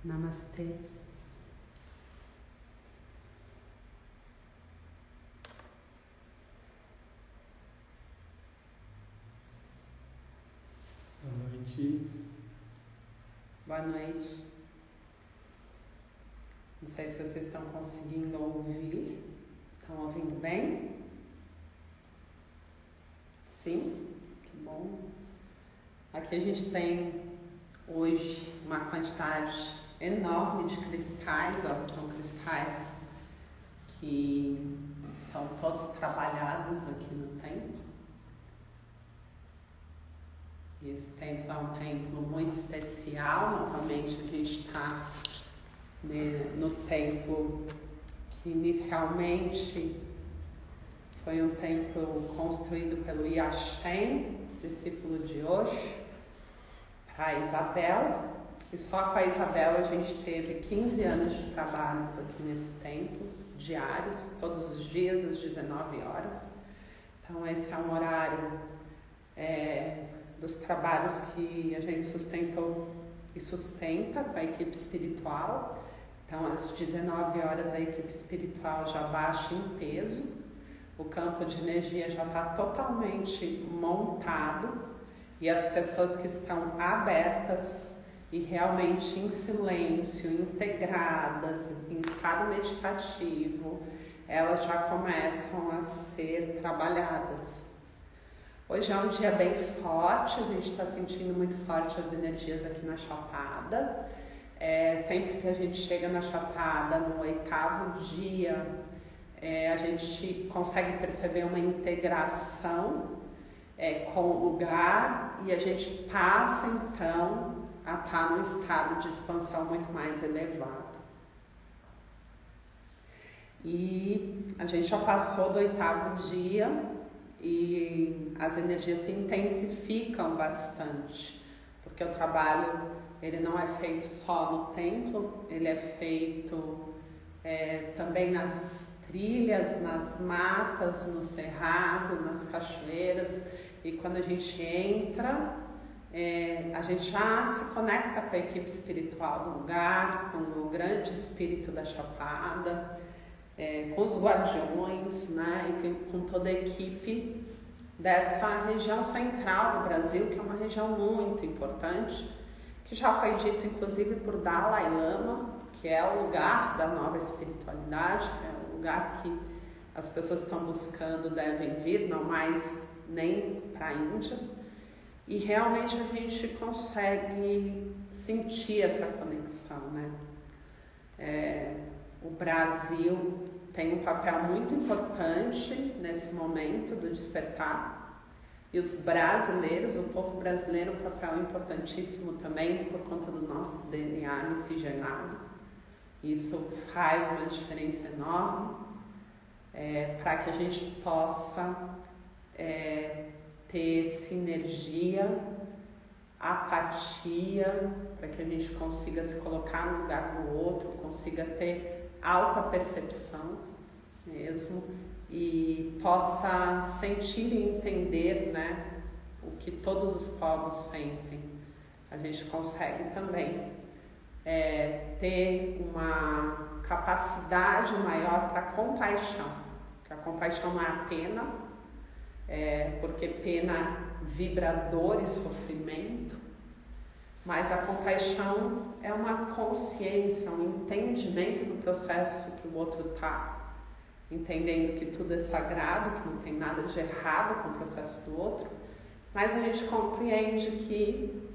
Namastê. Boa noite. Boa noite. Não sei se vocês estão conseguindo ouvir. Estão ouvindo bem? Sim? Que bom. Aqui a gente tem hoje uma quantidade enorme de cristais, ó, são cristais que são todos trabalhados aqui no templo. Esse templo é um templo muito especial. Novamente a gente está no templo que inicialmente foi um templo construído pelo Yashen, discípulo de Osho, para a Isabel. E só com a Isabel a gente teve 15 anos de trabalhos aqui nesse templo, diários, todos os dias, às 19 horas. Então esse é um horário dos trabalhos que a gente sustentou e sustenta com a equipe espiritual. Então às 19 horas a equipe espiritual já baixa em peso, o campo de energia já está totalmente montado e as pessoas que estão abertas e realmente em silêncio, integradas, em estado meditativo, elas já começam a ser trabalhadas. Hoje é um dia bem forte, a gente está sentindo muito forte as energias aqui na Chapada. Sempre que a gente chega na Chapada, no 8º dia, a gente consegue perceber uma integração com o lugar e a gente passa então a estar num estado de expansão muito mais elevado. E a gente já passou do 8º dia e as energias se intensificam bastante, porque o trabalho ele não é feito só no templo, ele é feito também nas trilhas, nas matas, no cerrado, nas cachoeiras. E quando a gente entra, a gente já se conecta com a equipe espiritual do lugar, com o grande espírito da Chapada, com os guardiões, né, e com toda a equipe dessa região central do Brasil, que é uma região muito importante, que já foi dito inclusive por Dalai Lama, que é o lugar da nova espiritualidade, que é o lugar que as pessoas que estão buscando devem vir, não mais nem para a Índia. E realmente a gente consegue sentir essa conexão, né? O Brasil tem um papel muito importante nesse momento do despertar. E os brasileiros, o povo brasileiro, um papel importantíssimo também por conta do nosso DNA miscigenado. Isso faz uma diferença enorme para que a gente possa ter sinergia, apatia, para que a gente consiga se colocar no lugar do outro, consiga ter alta percepção mesmo e possa sentir e entender, né, o que todos os povos sentem. A gente consegue também ter uma capacidade maior para compaixão, que a compaixão não é a pena, porque pena vibra dor e sofrimento, mas a compaixão é uma consciência, um entendimento do processo que o outro está, entendendo que tudo é sagrado, que não tem nada de errado com o processo do outro, mas a gente compreende que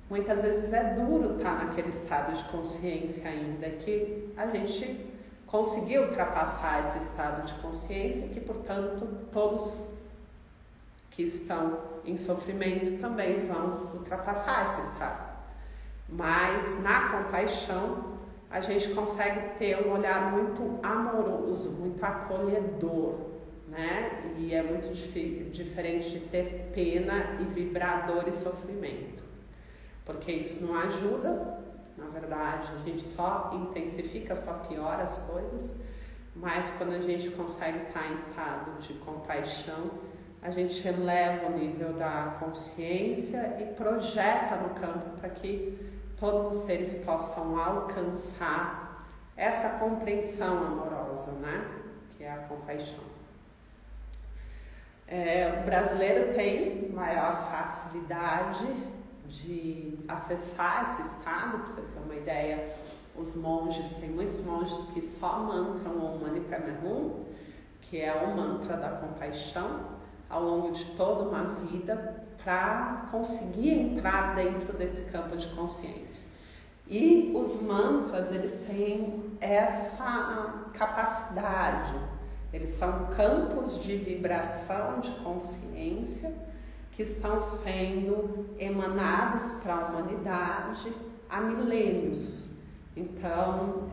muitas vezes é duro estar naquele estado de consciência ainda, que a gente conseguiu ultrapassar esse estado de consciência e que, portanto, todos que estão em sofrimento também vão ultrapassar esse estado. Mas na compaixão a gente consegue ter um olhar muito amoroso, muito acolhedor, né? E é muito diferente de ter pena e vibrar dor e sofrimento, porque isso não ajuda, na verdade, a gente só intensifica, só piora as coisas, mas quando a gente consegue estar em estado de compaixão, a gente eleva o nível da consciência e projeta no campo para que todos os seres possam alcançar essa compreensão amorosa, né? Que é a compaixão. O brasileiro tem maior facilidade de acessar esse estado. Para você ter uma ideia, os monges, tem muitos monges que só mantram o Mani Padme Hum, que é o mantra da compaixão, ao longo de toda uma vida, para conseguir entrar dentro desse campo de consciência. E os mantras, eles têm essa capacidade, eles são campos de vibração de consciência que estão sendo emanados para a humanidade há milênios. Então,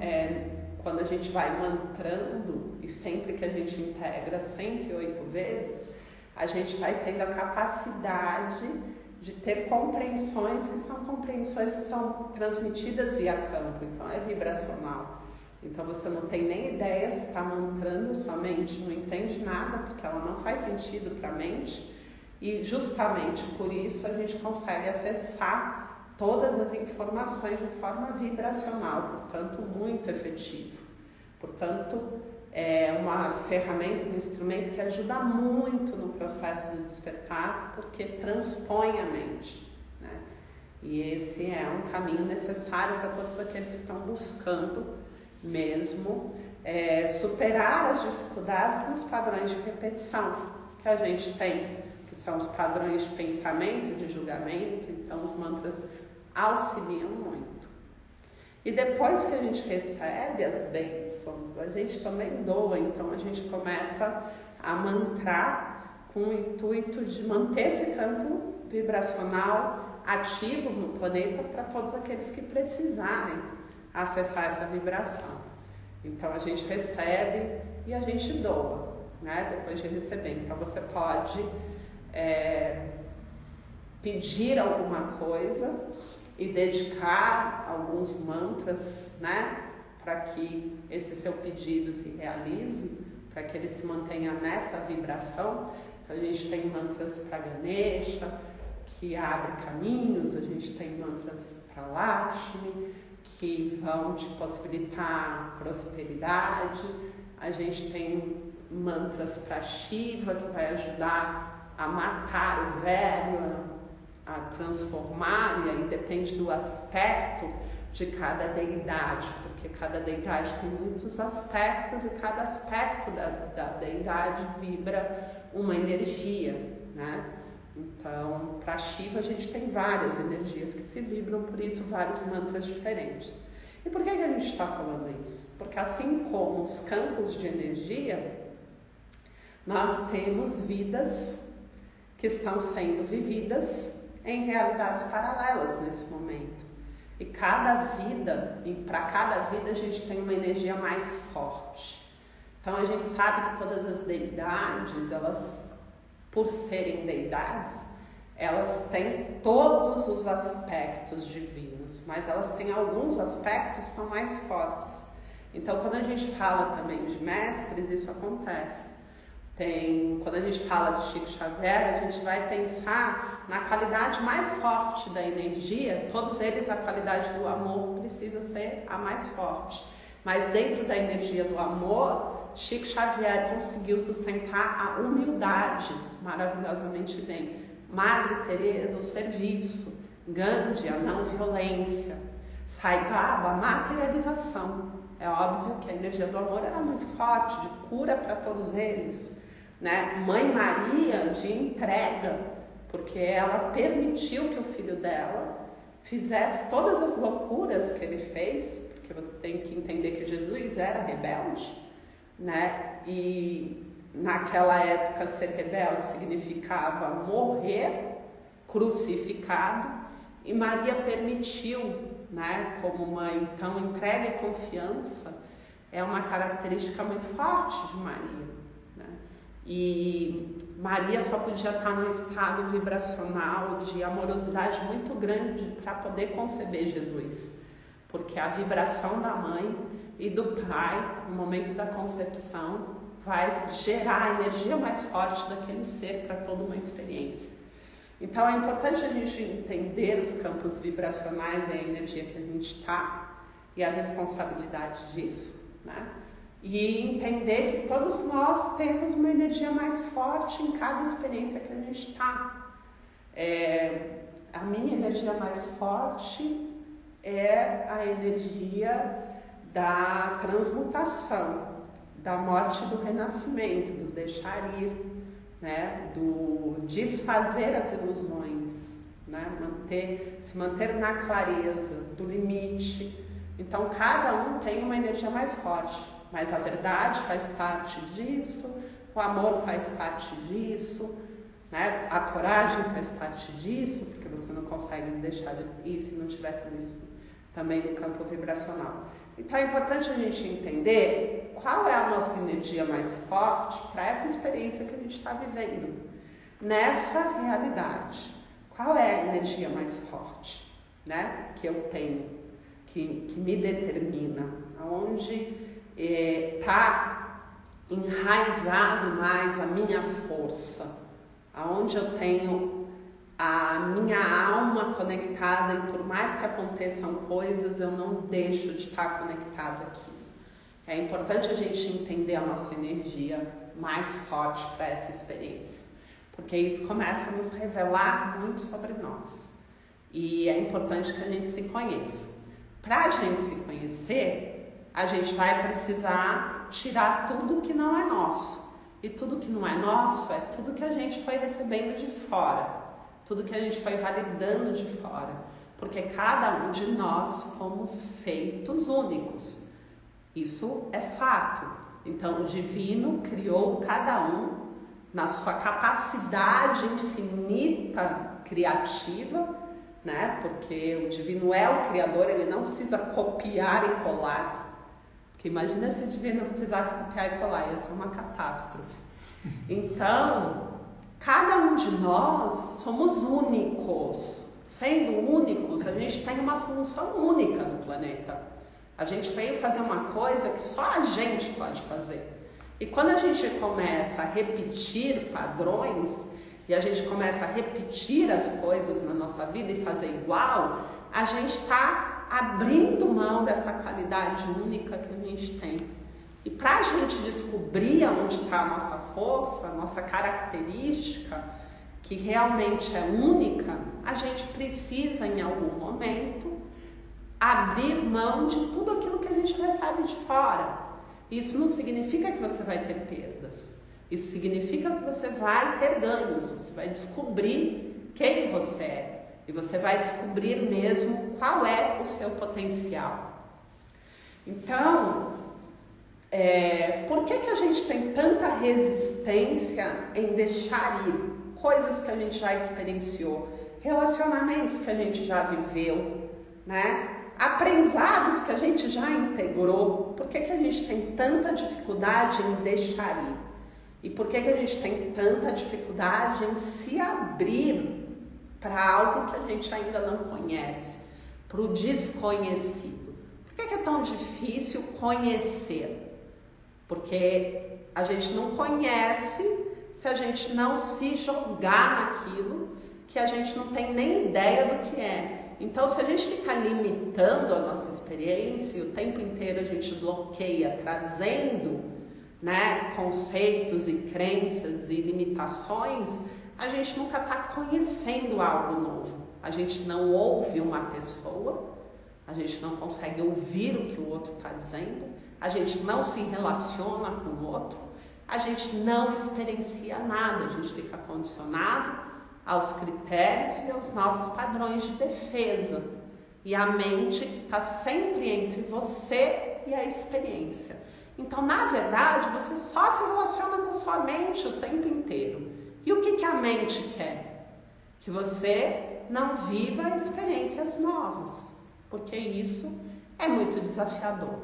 quando a gente vai mantrando, e sempre que a gente integra 108 vezes, a gente vai tendo a capacidade de ter compreensões que são transmitidas via campo, então é vibracional. Então você não tem nem ideia, se está mantrando, sua mente não entende nada, porque ela não faz sentido para a mente, e justamente por isso a gente consegue acessar todas as informações de forma vibracional, portanto muito efetivo. Portanto, é uma ferramenta, um instrumento que ajuda muito no processo do despertar, porque transpõe a mente, né? E esse é um caminho necessário para todos aqueles que estão buscando mesmo superar as dificuldades nos padrões de repetição que a gente tem, que são os padrões de pensamento, de julgamento. Então os mantras auxiliam muito. E depois que a gente recebe as bênçãos, a gente também doa. Então a gente começa a mantrar com o intuito de manter esse campo vibracional ativo no planeta para todos aqueles que precisarem acessar essa vibração. Então a gente recebe e a gente doa, né? Depois de receber. Então você pode pedir alguma coisa e dedicar alguns mantras, né, para que esse seu pedido se realize, para que ele se mantenha nessa vibração. Então a gente tem mantras para Ganesha, que abre caminhos, a gente tem mantras para Lakshmi, que vão te possibilitar prosperidade, a gente tem mantras para Shiva, que vai ajudar a matar o velho, a transformar, e aí depende do aspecto de cada deidade, porque cada deidade tem muitos aspectos e cada aspecto da deidade vibra uma energia, né? Então, para Shiva a gente tem várias energias que se vibram, por isso vários mantras diferentes. E por que a gente está falando isso? Porque assim como os campos de energia, nós temos vidas que estão sendo vividas em realidades paralelas nesse momento. E cada vida, e para cada vida a gente tem uma energia mais forte. Então a gente sabe que todas as deidades, elas, por serem deidades, elas têm todos os aspectos divinos, mas elas têm alguns aspectos que são mais fortes. Então quando a gente fala também de mestres, isso acontece. Quando a gente fala de Chico Xavier, a gente vai pensar na qualidade mais forte da energia. Todos eles, a qualidade do amor precisa ser a mais forte. Mas dentro da energia do amor, Chico Xavier conseguiu sustentar a humildade maravilhosamente bem. Madre Teresa, o serviço. Gandhi, a não violência. Sai Baba, a materialização. É óbvio que a energia do amor era muito forte, de cura para todos eles, né? Mãe Maria, de entrega, porque ela permitiu que o filho dela fizesse todas as loucuras que ele fez, porque você tem que entender que Jesus era rebelde, né? E naquela época ser rebelde significava morrer crucificado, e Maria permitiu, né, como mãe. Então, entrega e confiança é uma característica muito forte de Maria, né? E Maria só podia estar num estado vibracional de amorosidade muito grande para poder conceber Jesus, porque a vibração da mãe e do pai, no momento da concepção, vai gerar a energia mais forte daquele ser para toda uma experiência. Então é importante a gente entender os campos vibracionais e a energia que a gente está e a responsabilidade disso, né? E entender que todos nós temos uma energia mais forte em cada experiência que a gente está. A minha energia mais forte é a energia da transmutação, da morte e do renascimento, do deixar ir, né, do desfazer as ilusões, né, se manter na clareza do limite. Então cada um tem uma energia mais forte, mas a verdade faz parte disso, o amor faz parte disso, né, a coragem faz parte disso, porque você não consegue deixar de ir se não tiver tudo isso também no campo vibracional. Então é importante a gente entender qual é a nossa energia mais forte para essa experiência que a gente está vivendo, nessa realidade. Qual é a energia mais forte, né, que eu tenho, que me determina, aonde está enraizado mais a minha força, aonde eu tenho a minha alma conectada, e por mais que aconteçam coisas, eu não deixo de estar conectado aqui. É importante a gente entender a nossa energia mais forte para essa experiência, porque isso começa a nos revelar muito sobre nós. E é importante que a gente se conheça. Para a gente se conhecer, a gente vai precisar tirar tudo que não é nosso. E tudo que não é nosso é tudo que a gente foi recebendo de fora. Tudo que a gente foi validando de fora, porque cada um de nós fomos feitos únicos. Isso é fato. Então o divino criou cada um na sua capacidade infinita criativa, né? Porque o divino é o criador, ele não precisa copiar e colar. Porque imagina se o divino precisasse copiar e colar, ia ser uma catástrofe. Então, cada um de nós somos únicos. Sendo únicos, a gente tem uma função única no planeta. A gente veio fazer uma coisa que só a gente pode fazer. E quando a gente começa a repetir padrões, e a gente começa a repetir as coisas na nossa vida e fazer igual, a gente está abrindo mão dessa qualidade única que a gente tem. E para a gente descobrir onde está a nossa força, a nossa característica, que realmente é única, a gente precisa, em algum momento, abrir mão de tudo aquilo que a gente recebe de fora. Isso não significa que você vai ter perdas. Isso significa que você vai ter ganhos. Você vai descobrir quem você é. E você vai descobrir mesmo qual é o seu potencial. Então, por que a gente tem tanta resistência em deixar ir coisas que a gente já experienciou, relacionamentos que a gente já viveu, né? Aprendizados que a gente já integrou? Por que a gente tem tanta dificuldade em deixar ir? E por que a gente tem tanta dificuldade em se abrir para algo que a gente ainda não conhece, para o desconhecido? Por que é tão difícil conhecer? Porque a gente não conhece se a gente não se jogar naquilo que a gente não tem nem ideia do que é. Então, se a gente ficar limitando a nossa experiência e o tempo inteiro a gente bloqueia, trazendo, né, conceitos e crenças e limitações, a gente nunca está conhecendo algo novo. A gente não ouve uma pessoa, a gente não consegue ouvir o que o outro está dizendo, a gente não se relaciona com o outro, a gente não experiencia nada, a gente fica condicionado aos critérios e aos nossos padrões de defesa. E a mente que está sempre entre você e a experiência. Então, na verdade, você só se relaciona com a sua mente o tempo inteiro. E o que a mente quer? Que você não viva experiências novas, porque isso é muito desafiador.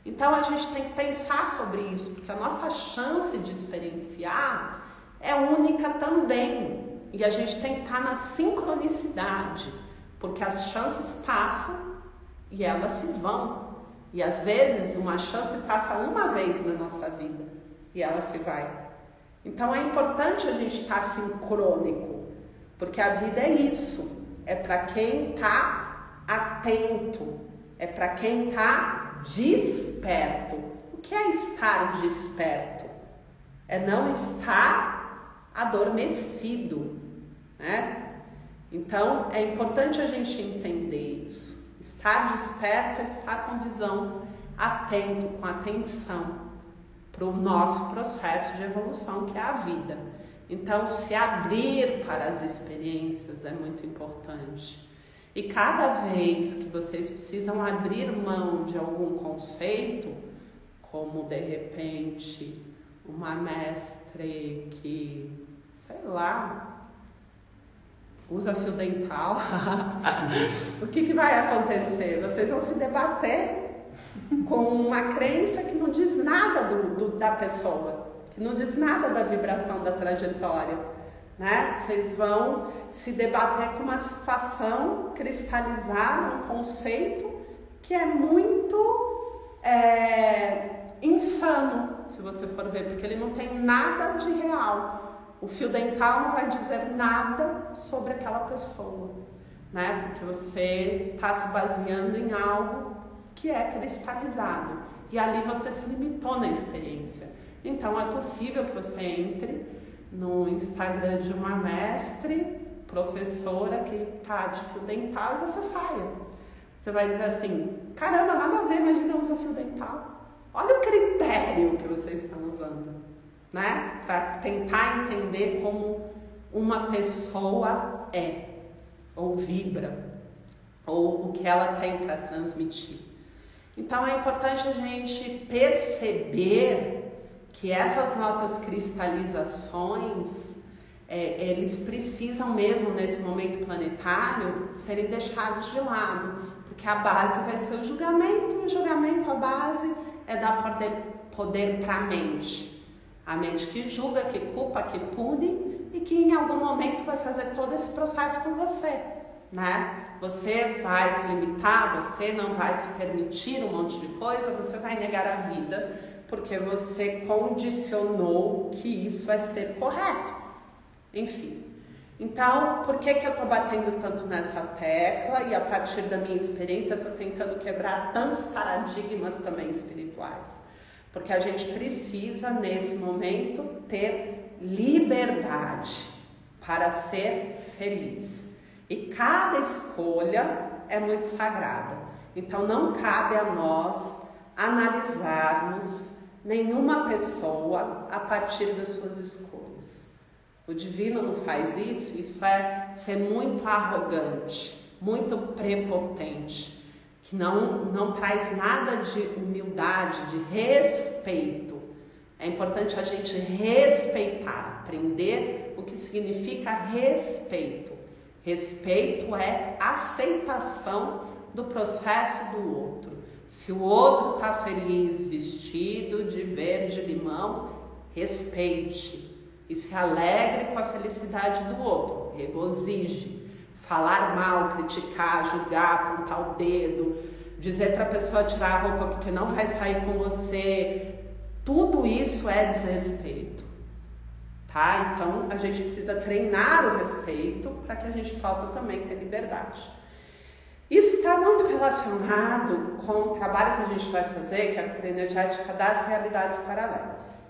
Então, a gente tem que pensar sobre isso, porque a nossa chance de experienciar é única também. E a gente tem que estar na sincronicidade, porque as chances passam e elas se vão. E às vezes uma chance passa uma vez na nossa vida e ela se vai. Então é importante a gente estar sincrônico, porque a vida é isso, é para quem está atento, é para quem está desperto. O que é estar desperto? É não estar adormecido, né? Então é importante a gente entender isso. Estar desperto é estar com visão, atento, com atenção para o nosso processo de evolução, que é a vida. Então, se abrir para as experiências é muito importante. E cada vez que vocês precisam abrir mão de algum conceito, como de repente uma mestre que, sei lá, usa fio dental, o que vai acontecer? Vocês vão se debater com uma crença que não diz nada da pessoa, que não diz nada da vibração da trajetória, né? Vocês vão se debater com uma situação, cristalizar um conceito que é muito insano, se você for ver, porque ele não tem nada de real. O fio dental não vai dizer nada sobre aquela pessoa, né? Porque você está se baseando em algo que é cristalizado. E ali você se limitou na experiência. Então é possível que você entre no Instagram de uma mestre, professora que está de fio dental e você saia. Você vai dizer assim, caramba, nada a ver, imagina usa fio dental. Olha o critério que vocês estão usando, né? Para tentar entender como uma pessoa é, ou vibra, ou o que ela tem para transmitir. Então é importante a gente perceber que essas nossas cristalizações, eles precisam mesmo nesse momento planetário serem deixados de lado, porque a base vai ser o julgamento, e o julgamento, a base é dar poder para a mente. A mente que julga, que culpa, que pune e que em algum momento vai fazer todo esse processo com você, né? Você vai se limitar, você não vai se permitir um monte de coisa, você vai negar a vida, porque você condicionou que isso é ser correto. Enfim. Então, por que eu estou batendo tanto nessa tecla? E a partir da minha experiência, eu estou tentando quebrar tantos paradigmas também espirituais. Porque a gente precisa, nesse momento, ter liberdade para ser feliz. E cada escolha é muito sagrada. Então, não cabe a nós analisarmos nenhuma pessoa a partir das suas escolhas. O divino não faz isso, isso é ser muito arrogante, muito prepotente, que não traz nada de humildade, de respeito. É importante a gente respeitar, aprender o que significa respeito. Respeito é aceitação do processo do outro. Se o outro está feliz, vestido de verde-limão, respeite. E se alegre com a felicidade do outro, regozije. Falar mal, criticar, julgar, apontar o dedo, dizer para a pessoa tirar a roupa porque não vai sair com você, tudo isso é desrespeito, tá? Então a gente precisa treinar o respeito para que a gente possa também ter liberdade. Isso está muito relacionado com o trabalho que a gente vai fazer, que é a cura energética das realidades paralelas.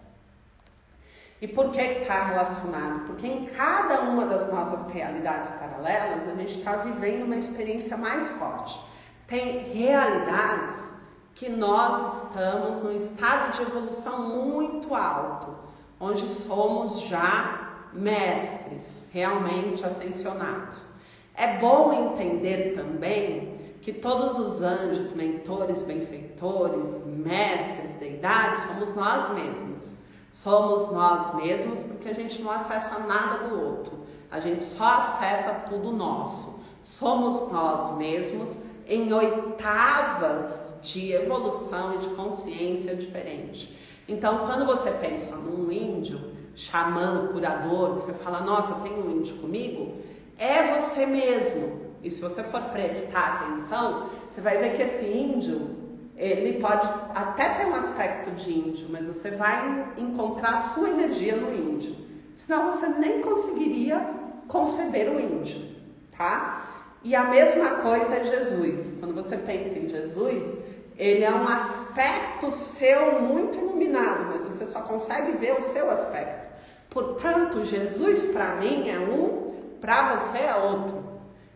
E por que está relacionado? Porque em cada uma das nossas realidades paralelas, a gente está vivendo uma experiência mais forte. Tem realidades que nós estamos num estado de evolução muito alto, onde somos já mestres, realmente ascensionados. É bom entender também que todos os anjos, mentores, benfeitores, mestres, deidades, somos nós mesmos. Somos nós mesmos porque a gente não acessa nada do outro. A gente só acessa tudo nosso. Somos nós mesmos em oitavas de evolução e de consciência diferente. Então, quando você pensa num índio, xamã, curador, você fala, nossa, tem um índio comigo? É você mesmo. E se você for prestar atenção, você vai ver que esse índio, ele pode até ter um aspecto de índio, mas você vai encontrar a sua energia no índio. Senão você nem conseguiria conceber o índio, tá? E a mesma coisa é Jesus. Quando você pensa em Jesus, ele é um aspecto seu muito iluminado, mas você só consegue ver o seu aspecto. Portanto, Jesus para mim é um, para você é outro.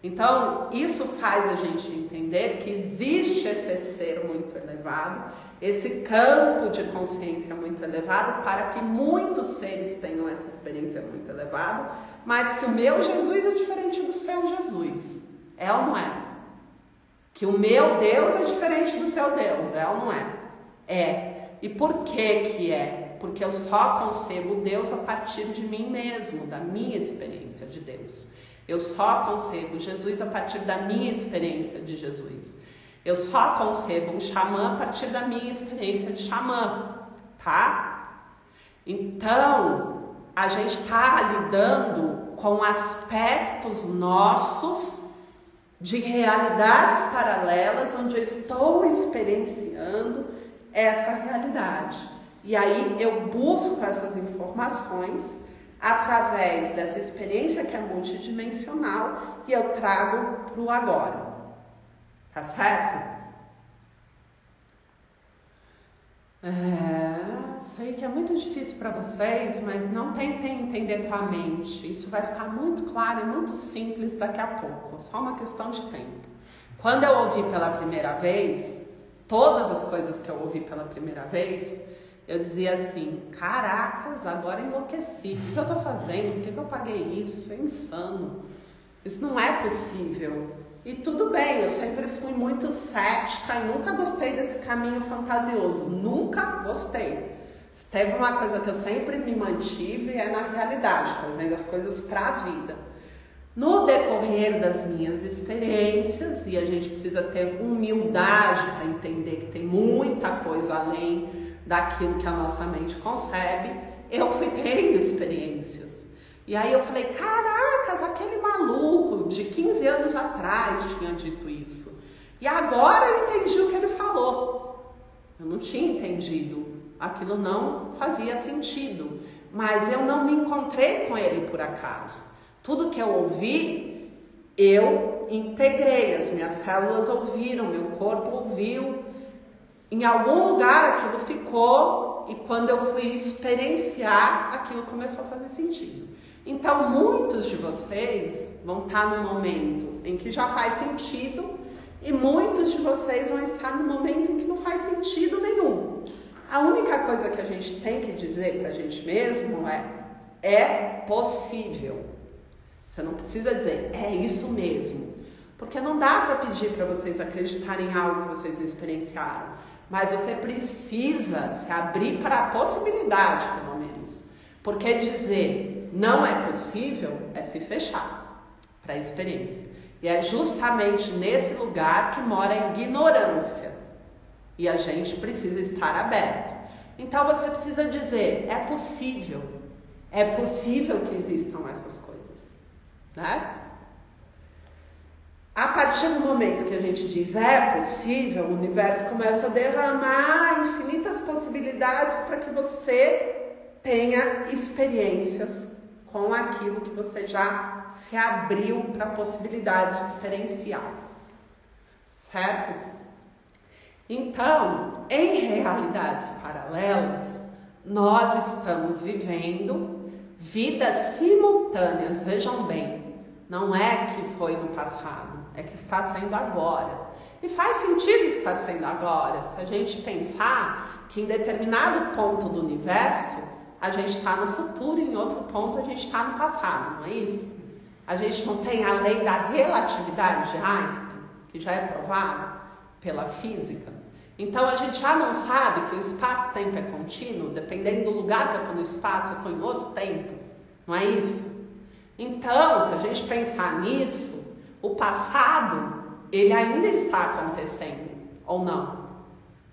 Então, isso faz a gente entender que existe esse ser muito elevado, esse campo de consciência muito elevado, para que muitos seres tenham essa experiência muito elevada, mas que o meu Jesus é diferente do seu Jesus. É ou não é? Que o meu Deus é diferente do seu Deus. É ou não é? É. E por que é? Porque eu só concebo Deus a partir de mim mesmo, da minha experiência de Deus. Eu só concebo Jesus a partir da minha experiência de Jesus. Eu só concebo um xamã a partir da minha experiência de xamã, tá? Então, a gente está lidando com aspectos nossos de realidades paralelas, onde eu estou experienciando essa realidade. E aí eu busco essas informações através dessa experiência que é multidimensional e eu trago para o agora. Tá certo? Sei que é muito difícil para vocês, mas não tentem entender com a mente. Isso vai ficar muito claro e muito simples daqui a pouco. Só uma questão de tempo. Quando eu ouvi pela primeira vez, todas as coisas que eu ouvi pela primeira vez, eu dizia assim, caracas, agora enlouqueci. O que eu tô fazendo? Por que eu paguei isso? É insano. Isso não é possível. E tudo bem, eu sempre fui muito cética e nunca gostei desse caminho fantasioso. Nunca gostei. Se teve uma coisa que eu sempre me mantive é na realidade, trazendo as coisas para a vida. No decorrer das minhas experiências, e a gente precisa ter humildade para entender que tem muita coisa além daquilo que a nossa mente concebe, eu fui tendo experiências. E aí eu falei, caracas, aquele maluco de 15 anos atrás tinha dito isso. E agora eu entendi o que ele falou. Eu não tinha entendido. Aquilo não fazia sentido. Mas eu não me encontrei com ele por acaso. Tudo que eu ouvi, eu integrei. As minhas células ouviram, meu corpo ouviu. Em algum lugar aquilo ficou e quando eu fui experienciar, aquilo começou a fazer sentido. Então, muitos de vocês vão estar no momento em que já faz sentido e muitos de vocês vão estar no momento em que não faz sentido nenhum. A única coisa que a gente tem que dizer para a gente mesmo é possível. Você não precisa dizer, é isso mesmo. Porque não dá para pedir para vocês acreditarem em algo que vocês não experienciaram. Mas você precisa se abrir para a possibilidade, pelo menos. Porque dizer não é possível é se fechar para a experiência. E é justamente nesse lugar que mora a ignorância. E a gente precisa estar aberto. Então você precisa dizer, é possível. É possível que existam essas coisas. Né? A partir do momento que a gente diz é possível, o universo começa a derramar infinitas possibilidades para que você tenha experiências com aquilo que você já se abriu para a possibilidade experiencial, certo? Então, em realidades paralelas, nós estamos vivendo vidas simultâneas, vejam bem, não é que foi no passado, é que está sendo agora. E faz sentido estar sendo agora, se a gente pensar que em determinado ponto do universo, a gente está no futuro, em outro ponto a gente está no passado, não é isso? A gente não tem a lei da relatividade de Einstein, que já é provada pela física. Então a gente já não sabe que o espaço-tempo é contínuo, dependendo do lugar que eu estou no espaço, eu estou em outro tempo, não é isso? Então, se a gente pensar nisso, o passado, ele ainda está acontecendo, ou não?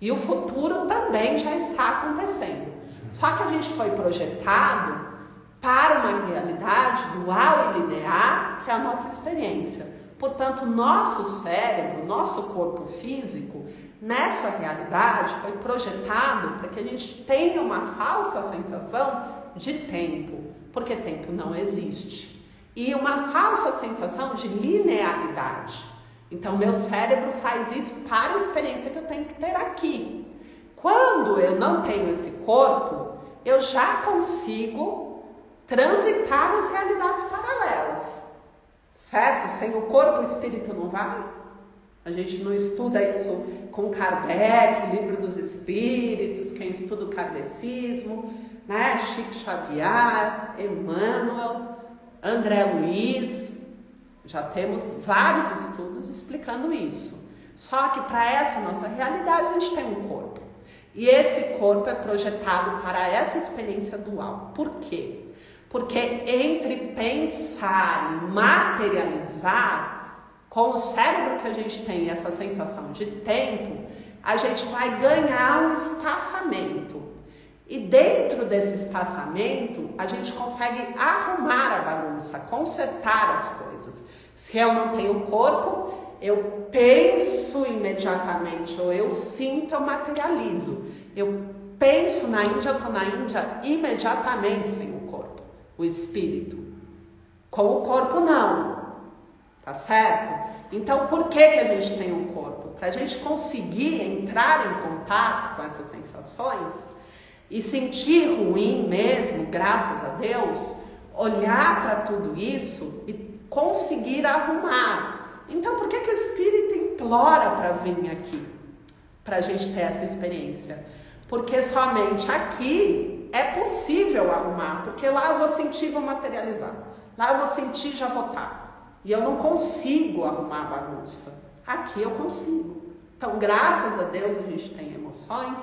E o futuro também já está acontecendo. Só que a gente foi projetado para uma realidade dual e linear, que é a nossa experiência. Portanto, nosso cérebro, nosso corpo físico, nessa realidade foi projetado para que a gente tenha uma falsa sensação de tempo, porque tempo não existe. E uma falsa sensação de linearidade. Então, meu cérebro faz isso para a experiência que eu tenho que ter aqui. Quando eu não tenho esse corpo, eu já consigo transitar nas realidades paralelas. Certo? Sem o corpo, o espírito não vai. A gente não estuda isso com Kardec, Livro dos Espíritos, quem estuda o kardecismo, né? Chico Xavier, Emmanuel, André Luiz, já temos vários estudos explicando isso. Só que para essa nossa realidade a gente tem um corpo. E esse corpo é projetado para essa experiência dual. Por quê? Porque entre pensar e materializar, com o cérebro que a gente tem essa sensação de tempo, a gente vai ganhar um espaçamento. E dentro desse espaçamento, a gente consegue arrumar a bagunça, consertar as coisas. Se eu não tenho corpo, eu penso imediatamente, ou eu sinto, eu materializo. Eu penso na Índia, eu estou na Índia imediatamente sem o corpo, o espírito. Com o corpo, não. Tá certo? Então, por que a gente tem um corpo? Para a gente conseguir entrar em contato com essas sensações e sentir ruim mesmo, graças a Deus, olhar para tudo isso e conseguir arrumar. Então, por que o espírito implora para vir aqui? Para a gente ter essa experiência. Porque somente aqui é possível arrumar, porque lá eu vou sentir, vou materializar. Lá eu vou sentir, já vou estar. E eu não consigo arrumar a bagunça. Aqui eu consigo. Então, graças a Deus, a gente tem emoções,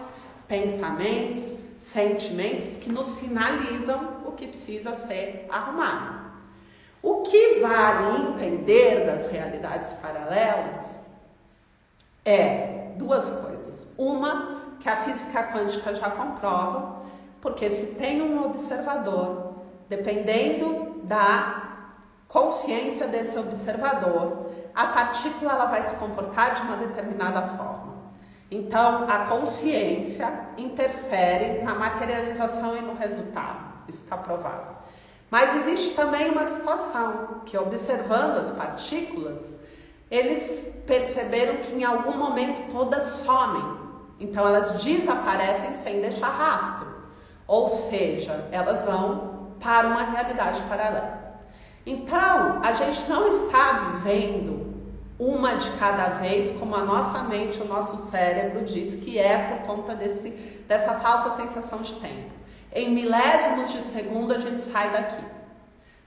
pensamentos, sentimentos que nos sinalizam o que precisa ser arrumado. O que vale entender das realidades paralelas é duas coisas. Uma, que a física quântica já comprova, porque se tem um observador, dependendo da consciência desse observador, a partícula ela vai se comportar de uma determinada forma. Então, a consciência interfere na materialização e no resultado. Isso está provado. Mas existe também uma situação que, observando as partículas, eles perceberam que em algum momento todas somem. Então, elas desaparecem sem deixar rastro. Ou seja, elas vão para uma realidade paralela. Então, a gente não está vivendo uma de cada vez, como a nossa mente, o nosso cérebro diz que é por conta dessa falsa sensação de tempo. Em milésimos de segundo a gente sai daqui.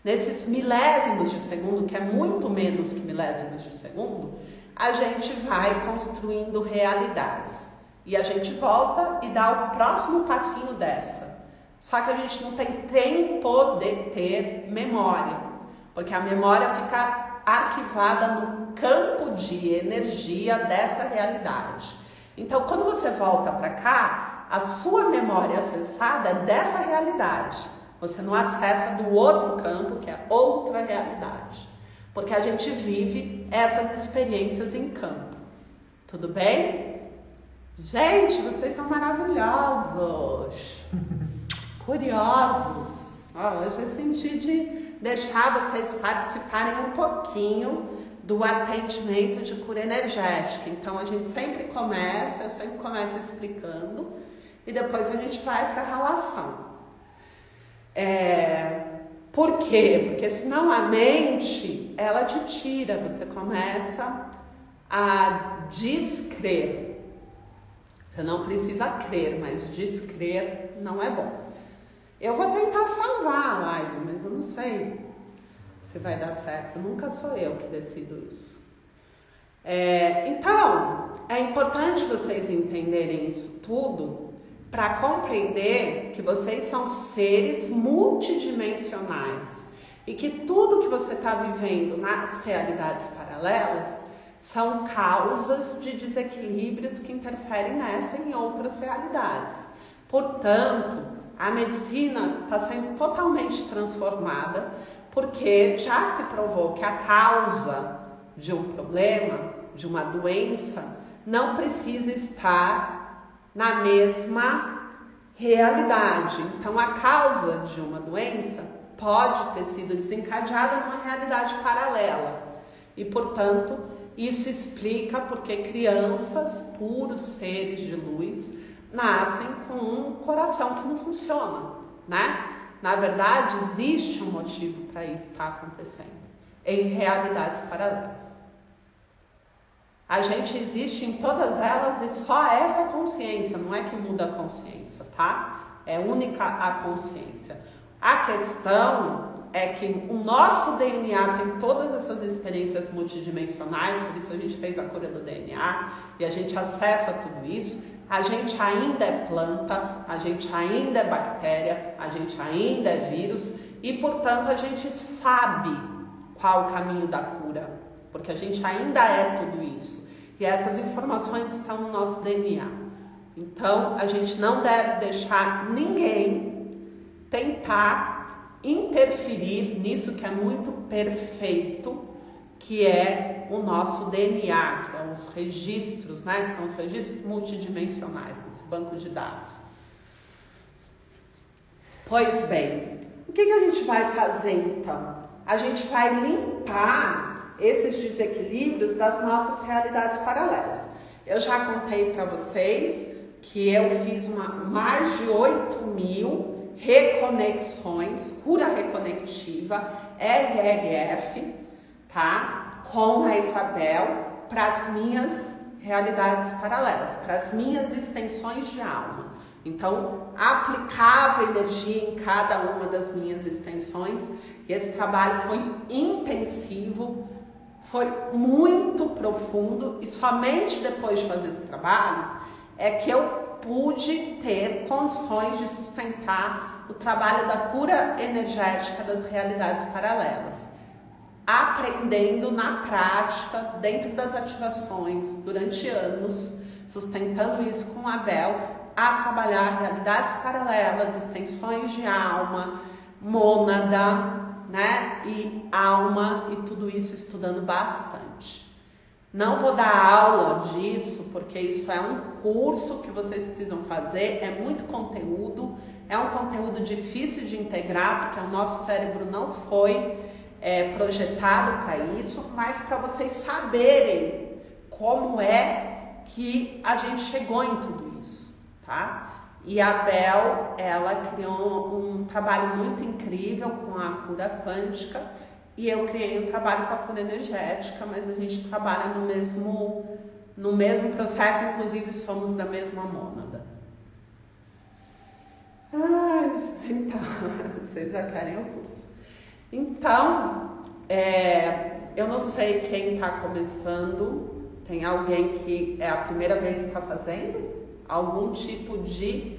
Nesses milésimos de segundo, que é muito menos que milésimos de segundo, a gente vai construindo realidades. E a gente volta e dá o próximo passinho dessa. Só que a gente não tem tempo de ter memória. Porque a memória fica arquivada no campo de energia dessa realidade. Então, quando você volta para cá, a sua memória acessada é dessa realidade. Você não acessa do outro campo, que é outra realidade. porque a gente vive essas experiências em campo. Tudo bem? Gente, vocês são maravilhosos, curiosos. Hoje eu senti de deixar vocês participarem um pouquinho do atendimento de cura energética. Então a gente sempre começa, eu sempre começo explicando e depois a gente vai para a relação. Por quê? Porque senão a mente, ela te tira, você começa a descrer. Você não precisa crer, mas descrer não é bom. Eu vou tentar salvar a live, mas eu não sei se vai dar certo. Nunca sou eu que decido isso. Então, é importante vocês entenderem isso tudo para compreender que vocês são seres multidimensionais e que tudo que você está vivendo nas realidades paralelas são causas de desequilíbrios que interferem nessa e em outras realidades. Portanto, a medicina está sendo totalmente transformada porque já se provou que a causa de um problema, de uma doença, não precisa estar na mesma realidade. Então, a causa de uma doença pode ter sido desencadeada numa realidade paralela. E, portanto, isso explica porque crianças, puros seres de luz, nascem com um coração que não funciona, né? Na verdade, existe um motivo para isso estar acontecendo em realidades paralelas. A gente existe em todas elas e só essa consciência, não é que muda a consciência, tá? É única a consciência. A questão é que o nosso DNA tem todas essas experiências multidimensionais, por isso a gente fez a cura do DNA e a gente acessa tudo isso. A gente ainda é planta, a gente ainda é bactéria, a gente ainda é vírus e, portanto, a gente sabe qual o caminho da cura, porque a gente ainda é tudo isso. E essas informações estão no nosso DNA. Então, a gente não deve deixar ninguém tentar interferir nisso que é muito perfeito, que é o nosso DNA, que são os registros, né? São os registros multidimensionais, esse banco de dados. Pois bem, o que a gente vai fazer então? A gente vai limpar esses desequilíbrios das nossas realidades paralelas. Eu já contei para vocês que eu fiz mais de 8.000 reconexões, cura reconectiva, RRF, tá? Com a Isabel, para as minhas realidades paralelas, para as minhas extensões de alma. Então, aplicava energia em cada uma das minhas extensões e esse trabalho foi intensivo, foi muito profundo e somente depois de fazer esse trabalho é que eu pude ter condições de sustentar o trabalho da cura energética das realidades paralelas. Aprendendo na prática, dentro das ativações, durante anos, sustentando isso com a Bel, a trabalhar realidades paralelas, extensões de alma, mônada, né? E alma, e tudo isso estudando bastante. Não vou dar aula disso, porque isso é um curso que vocês precisam fazer, é muito conteúdo, é um conteúdo difícil de integrar, porque o nosso cérebro não foi projetado para isso, mas para vocês saberem como é que a gente chegou em tudo isso, tá? E a Bel, ela criou um trabalho muito incrível com a cura quântica e eu criei um trabalho com a cura energética, mas a gente trabalha no mesmo processo, inclusive somos da mesma mônada. Então, vocês já querem o curso. Então, eu não sei quem está começando, tem alguém que é a primeira vez que está fazendo algum tipo de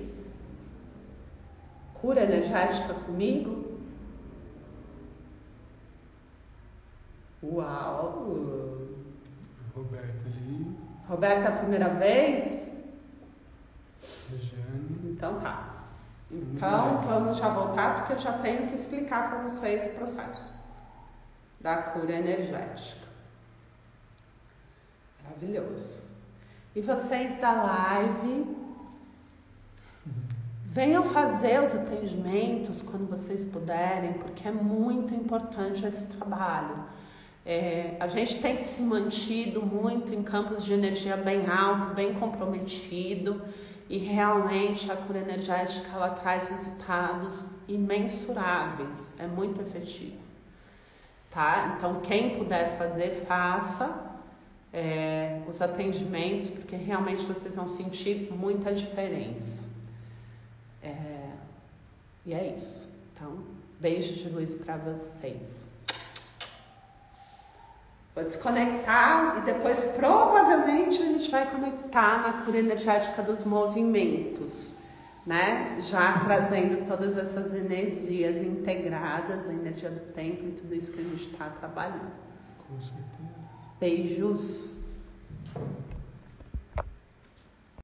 cura energética comigo? Uau! Roberta ali. Roberta, a primeira vez? Regiane. Então tá. Então vamos já voltar porque eu já tenho que explicar para vocês o processo. da cura energética. Maravilhoso. E vocês da live, venham fazer os atendimentos quando vocês puderem, porque é muito importante esse trabalho. A gente tem se mantido muito em campos de energia bem alto, bem comprometido, e realmente a cura energética ela traz resultados imensuráveis, é muito efetivo, tá? Então quem puder fazer, faça os atendimentos, porque realmente vocês vão sentir muita diferença. E é isso. Então, beijo de luz para vocês. Vou desconectar e depois provavelmente a gente vai conectar na cura energética dos movimentos, né? Já trazendo todas essas energias integradas, a energia do tempo e tudo isso que a gente está trabalhando. Com certeza. Beijos.